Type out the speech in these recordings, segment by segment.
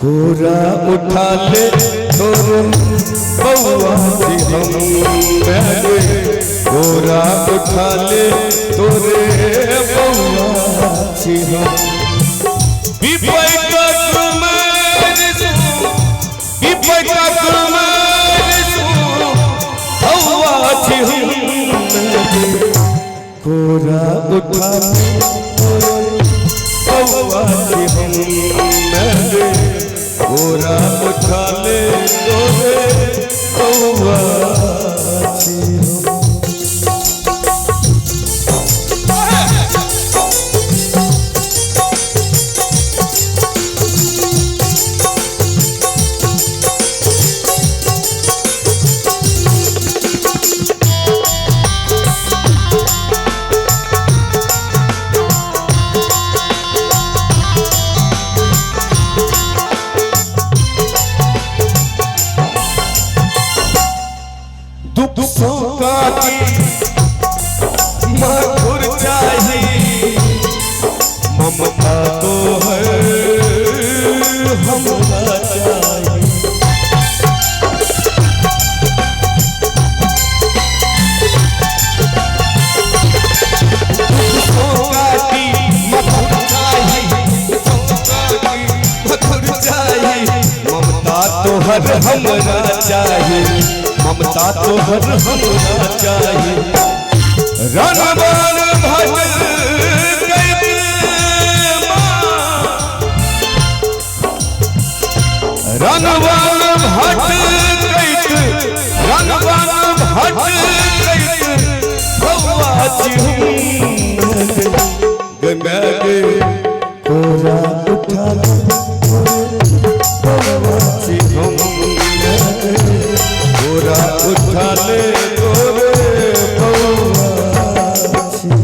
कोरा उठा ले तोरे बउआ से हम कोरा उठा ले तोरे बउआ से हम कोरा उठा ले बउआ से हम कोरा उठा ले तोरे बउआ से मधुर चाहिए ममता तो है हमरा चाहिए मधुर चाहिए ममता तो हर हमरा चाहिए ममता तो हर हमरा चाहिए रणवन भट रणवन भट रणवन भट बउआ छी गंगा के कोरा उठा बउआ छी हम कोरा उठा ले तोरे बउआ छी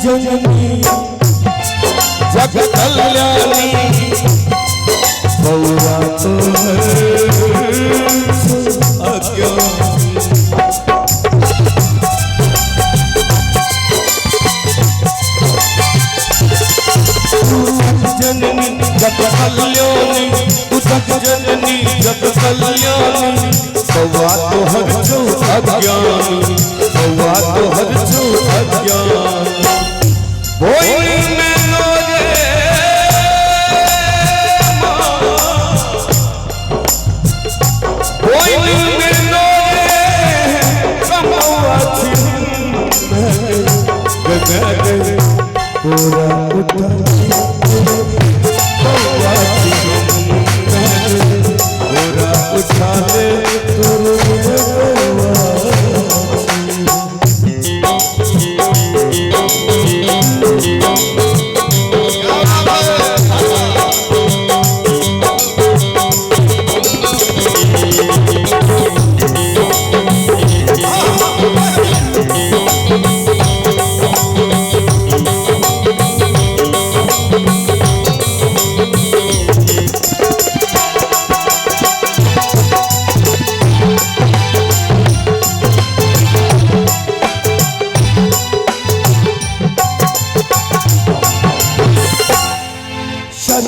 जननी जग कल्याणी बउआ तो जननी जग कल्याणी जग जननी जग कल्याणी बउआ तो हर जो अज्ञानी बउआ तो हर जो अज्ञानी बोई में लोगे बोई में लोगे कमवा छी कोरा उठा बउआ छी कोरा उठा ले तोरे बउआ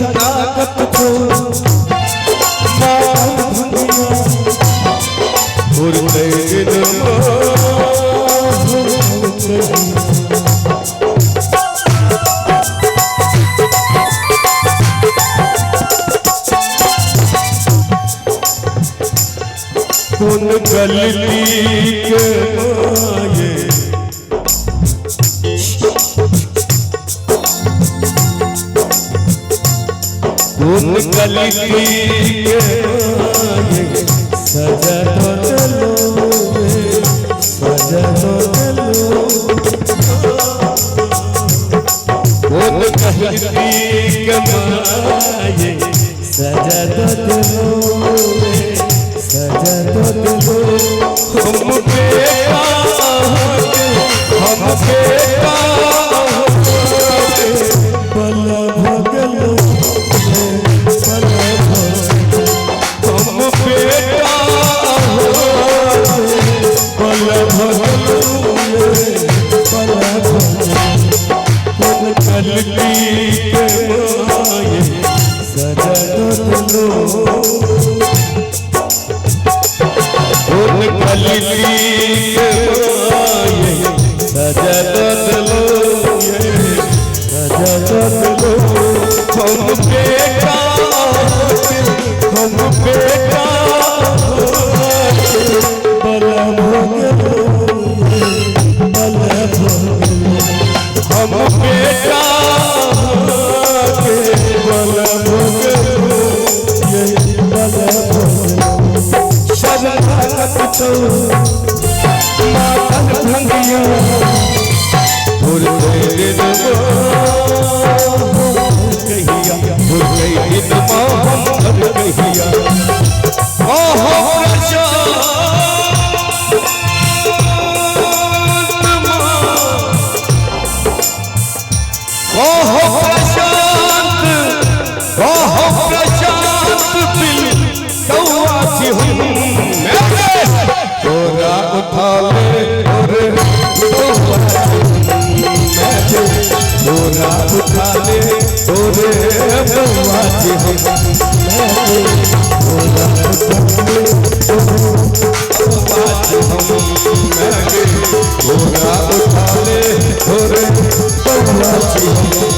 शरणागत छो कौन गलती के माये कौन गलती के माये सजा तो चलो सजा तो चलो कौन गलती के माये सजा तो चलो सजा तो दो हम बेटा बल भगल बल हम बेटा बल भगल बल भगल गलती के माये सजा तो दो गलती के माये सजा दो सजा दो हम बेटा बल भगल बल भगल हम बेटा बल भगल बल भगल शरणागत छो मातन भंगिया भूल गए दिन कहिया भूल गए दिन मोहम्मद कहिया ओहो प्रशांत दिल कौआ थी तोरा उठा ले तोरा उठा ले तोरे बउआ थी तोरा उठा ले तोरे बउआ थी